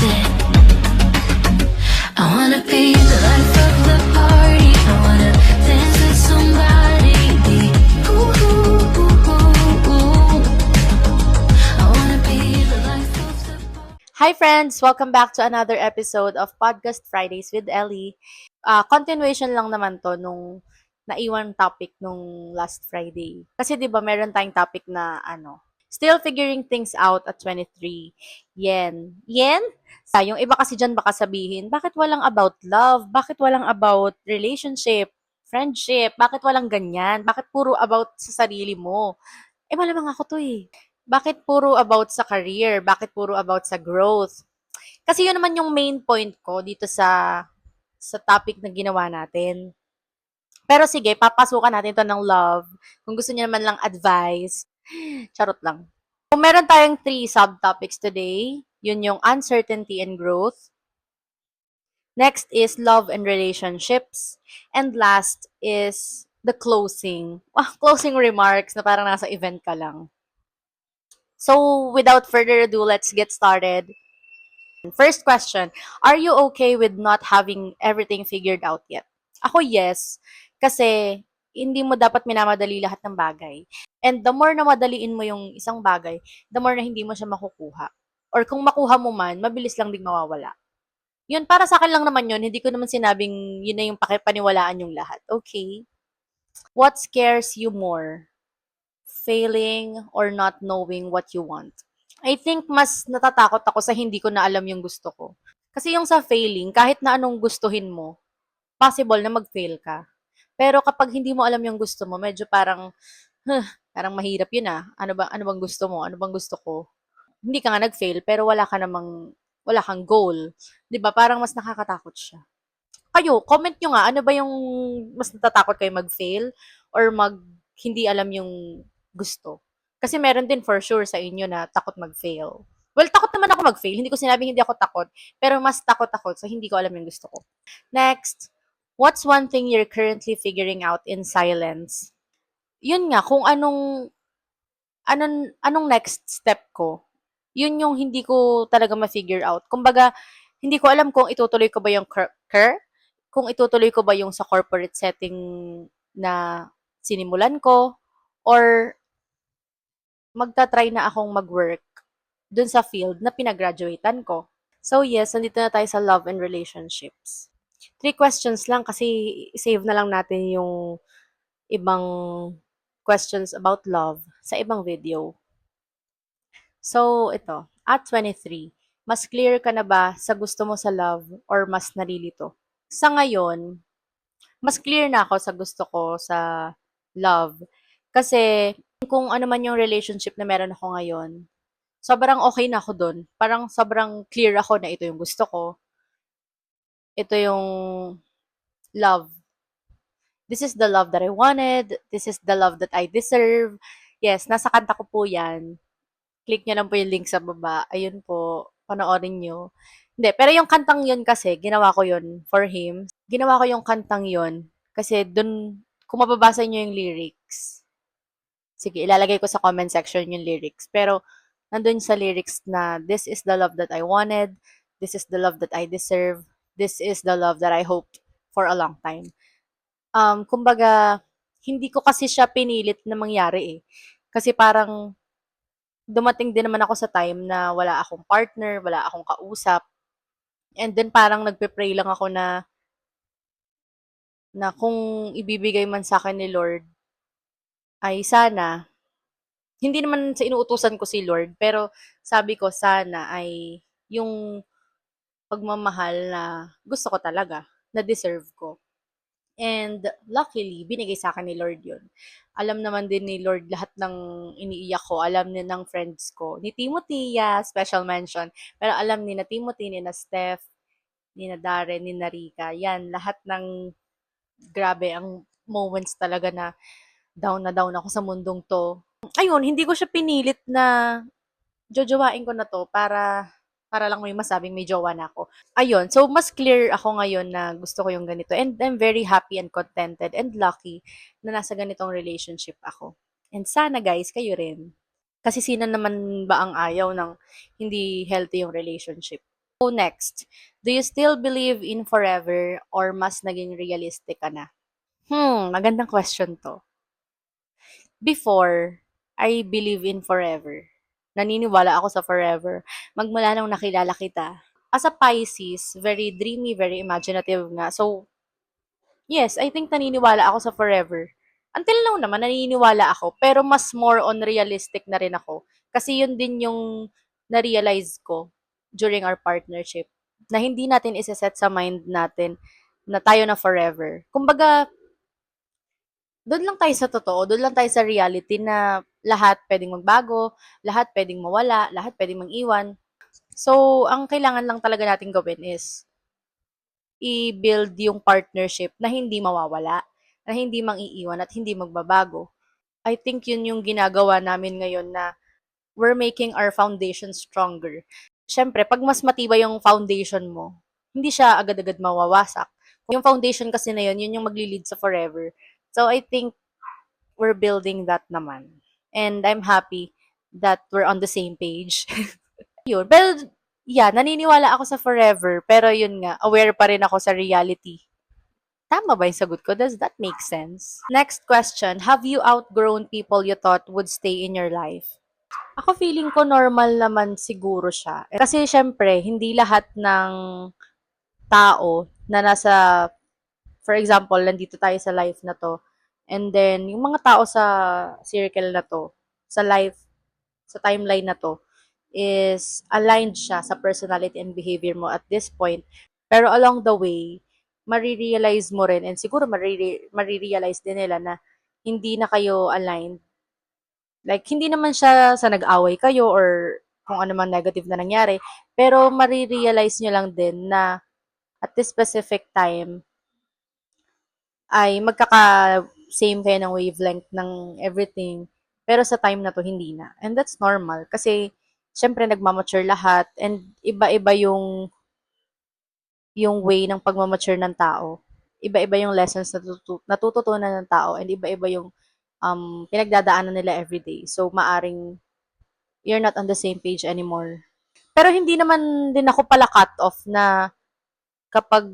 it. I wanna be the life of the party. I wanna dance with somebody. Ooh, ooh, ooh, ooh, ooh. I wanna be the life of the party. Hi friends! Welcome back to another episode of Podcast Fridays with Ellie. Continuation lang naman to nung naiwan topic nung last Friday. Kasi 'di ba meron tayong topic na still figuring things out at 23. Yen. Yen? Yung iba kasi dyan baka sabihin, bakit walang about love? Bakit walang about relationship? Friendship? Bakit walang ganyan? Bakit puro about sa sarili mo? Malamang ako to eh. Bakit puro about sa career? Bakit puro about sa growth? Kasi yun naman yung main point ko dito sa topic na ginawa natin. Pero sige, papasukan natin to ng love. Kung gusto niyo naman lang advice, charot lang. Kung meron tayong 3 subtopics today, yun yung uncertainty and growth. Next is love and relationships. And last is the closing. Closing remarks na parang nasa event ka lang. So, without further ado, let's get started. First question, are you okay with not having everything figured out yet? Ako, yes. Kasi, hindi mo dapat minamadali lahat ng bagay. And the more na madaliin mo yung isang bagay, the more na hindi mo siya makukuha. Or kung makuha mo man, mabilis lang ding mawawala. Yun, para sa akin lang naman yun. Hindi ko naman sinabing yun na yung pakipaniwalaan yung lahat. Okay? What scares you more? Failing or not knowing what you want? I think mas natatakot ako sa hindi ko na alam yung gusto ko. Kasi yung sa failing, kahit na anong gustuhin mo, possible na mag-fail ka. Pero kapag hindi mo alam yung gusto mo, medyo parang, parang mahirap yun ah. Ano bang gusto mo? Ano bang gusto ko? Hindi ka nga nag-fail, pero wala kang goal. 'Di ba? Parang mas nakakatakot siya. Kayo, comment nyo nga, ano ba yung mas natatakot kayo mag-fail or hindi alam yung gusto? Kasi meron din for sure sa inyo na takot mag-fail. Well, takot naman ako mag-fail. Hindi ko sinabing hindi ako takot, pero mas takot ako sa hindi ko alam yung gusto ko. Next, what's one thing you're currently figuring out in silence? Yun nga, kung anong next step ko. Yun yung hindi ko talaga ma-figure out. Kumbaga, hindi ko alam kung itutuloy ko ba yung kung itutuloy ko ba yung sa corporate setting na sinimulan ko, or magta-try na akong mag-work dun sa field na pinagraduatean ko. So yes, nandito na tayo sa love and relationships. 3 questions lang kasi save na lang natin yung ibang questions about love sa ibang video. So, ito, at 23, mas clear ka na ba sa gusto mo sa love or mas nalilito? Sa ngayon, mas clear na ako sa gusto ko sa love. Kasi, kung ano man yung relationship na meron ako ngayon, sobrang okay na ako dun. Parang sobrang clear ako na ito yung gusto ko. Ito yung love. This is the love that I wanted. This is the love that I deserve. Yes, nasa kanta ko po yan. Click nyo lang po yung link sa baba. Ayun po, panoorin nyo. Hindi, pero yung kantang yun kasi, ginawa ko yun for him. Ginawa ko yung kantang yun kasi dun, kung mababasa nyo yung lyrics, sige, ilalagay ko sa comment section yung lyrics. Pero, nandun sa lyrics na, this is the love that I wanted, this is the love that I deserve, this is the love that I hoped for a long time. Kumbaga, hindi ko kasi siya pinilit na mangyari eh. Kasi parang, dumating din naman ako sa time na wala akong partner, wala akong kausap. And then parang nagpe-pray lang ako na kung ibibigay man sa akin ni Lord, ay sana, hindi naman sa inuutusan ko si Lord, pero sabi ko sana ay yung pagmamahal na gusto ko talaga, na deserve ko. And luckily, binigay sa akin ni Lord yun. Alam naman din ni Lord lahat ng iniiyak ko. Alam ni ng friends ko. Ni Timothy, yeah, special mention. Pero alam ni na Timothy, ni na Steph, ni na Darren, ni na Rika. Yan, lahat ng grabe ang moments talaga na down ako sa mundong to. Ayun, hindi ko siya pinilit na jojowain ko na to para lang may masabing may jowa na ako. Ayun, so mas clear ako ngayon na gusto ko yung ganito. And I'm very happy and contented and lucky na nasa ganitong relationship ako. And sana guys, kayo rin. Kasi sino naman ba ang ayaw ng hindi healthy yung relationship? So next, do you still believe in forever or mas naging realistic ka na? Magandang question to. Before, I believe in forever. Naniniwala ako sa forever. Magmula nung nakilala kita. As a Pisces, very dreamy, very imaginative nga. So, yes, I think naniniwala ako sa forever. Until now naman, naniniwala ako. Pero mas more on realistic na rin ako. Kasi yun din yung na-realize ko during our partnership. Na hindi natin isa-set sa mind natin na tayo na forever. Kumbaga, doon lang tayo sa totoo, doon lang tayo sa reality na lahat pwedeng magbago, lahat pwedeng mawala, lahat pwedeng mag-iwan. So, ang kailangan lang talaga natin gawin is i-build yung partnership na hindi mawawala, na hindi mang-iiwan at hindi magbabago. I think yun yung ginagawa namin ngayon na we're making our foundation stronger. Siyempre, pag mas matibay yung foundation mo, hindi siya agad-agad mawawasak. Yung foundation kasi na yun, yun yung magli-lead sa forever. So, I think we're building that naman. And I'm happy that we're on the same page. Yun. Pero, yeah, naniniwala ako sa forever. Pero yun nga, aware pa rin ako sa reality. Tama ba yung sagot ko? Does that make sense? Next question. Have you outgrown people you thought would stay in your life? Ako feeling ko normal naman siguro siya. Kasi syempre, hindi lahat ng tao na nasa, for example, nandito tayo sa life na to. And then, yung mga tao sa circle na to, sa life, sa timeline na to, is aligned siya sa personality and behavior mo at this point. Pero along the way, marirealize mo rin and siguro marirealize din nila na hindi na kayo aligned. Like, hindi naman siya sa nag-away kayo or kung ano man negative na nangyari, pero marirealize nyo lang din na at this specific time, ay magkaka-same kayo ng wavelength ng everything. Pero sa time na to, hindi na. And that's normal. Kasi, syempre, nagmamature lahat. And iba-iba yung way ng pagmamature ng tao. Iba-iba yung lessons na natututunan ng tao. And iba-iba yung pinagdadaanan nila everyday. So, maaring you're not on the same page anymore. Pero hindi naman din ako pala cut off na kapag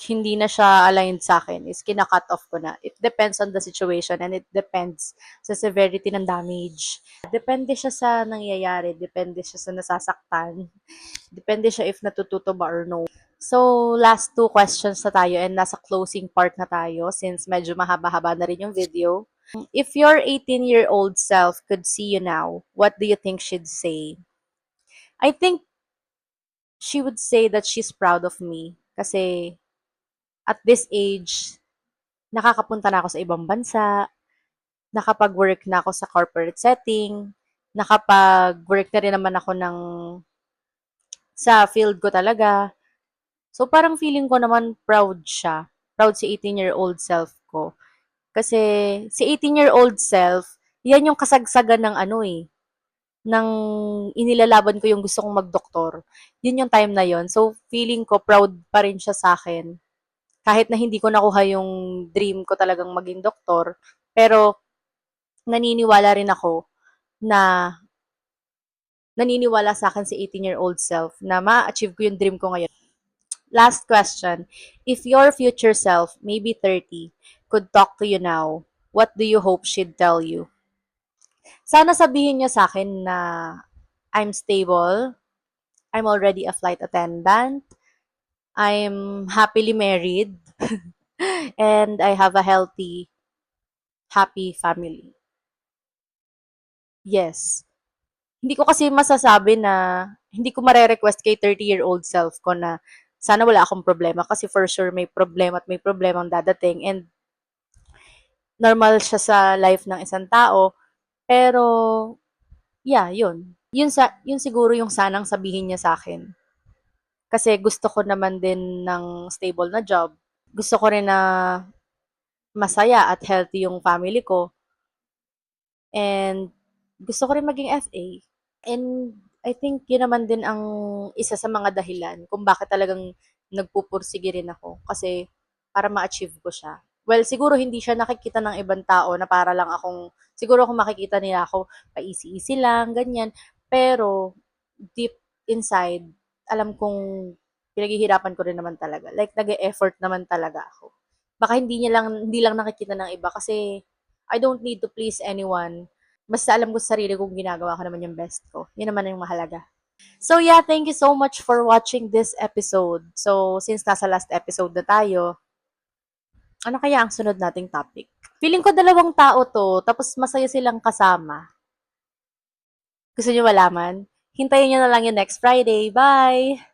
hindi na siya aligned sa akin is kina-cut off ko na. It depends on the situation and it depends sa severity ng damage. Depende siya sa nangyayari, depende siya sa nasasaktan, depende siya if natututo ba or no. So, last two questions na tayo and nasa closing part na tayo since medyo mahaba-haba na rin yung video. If your 18-year-old self could see you now, what do you think she'd say? I think she would say that she's proud of me kasi at this age, nakakapunta na ako sa ibang bansa, nakapag-work na ako sa corporate setting, nakapag-work na rin naman ako sa field ko talaga. So, parang feeling ko naman proud siya. Proud si 18-year-old self ko. Kasi, si 18-year-old self, yan yung kasagsagan ng ano eh, ng inilalaban ko yung gusto kong magdoktor. Yun yung time na yon. So, feeling ko proud pa rin siya sa akin kahit na hindi ko nakuha yung dream ko talagang maging doktor, pero naniniwala rin ako na naniniwala sa akin si 18-year-old self na ma-achieve ko yung dream ko ngayon. Last question. If your future self, maybe 30, could talk to you now, what do you hope she'd tell you? Sana sabihin niya sa akin na I'm stable, I'm already a flight attendant, I'm happily married, and I have a healthy, happy family. Yes. Hindi ko kasi masasabi na, hindi ko mare-request kay 30-year-old self ko na sana wala akong problema kasi for sure may problema at may problemang dadating and normal siya sa life ng isang tao. Pero, yeah, yun. Yun siguro yung sanang sabihin niya sa akin. Kasi gusto ko naman din ng stable na job. Gusto ko rin na masaya at healthy yung family ko. And gusto ko rin maging FA. And I think yun naman din ang isa sa mga dahilan kung bakit talagang nagpupursige rin ako. Kasi para ma-achieve ko siya. Well, siguro hindi siya nakikita ng ibang tao na para lang siguro kung makikita nila ako, paisi-isi lang, ganyan. Pero, deep inside, alam kong pinaghihirapan ko rin naman talaga. Like, nag-e-effort naman talaga ako. Baka hindi lang nakikita ng iba kasi I don't need to please anyone. Basta alam ko sa sarili kong ginagawa ko naman yung best ko. Yun naman yung mahalaga. So yeah, thank you so much for watching this episode. So, since nasa last episode na tayo, ano kaya ang sunod nating topic? Feeling ko dalawang tao to, tapos masaya silang kasama. Gusto niyo malaman? Hintayin niyo na lang yung next Friday. Bye!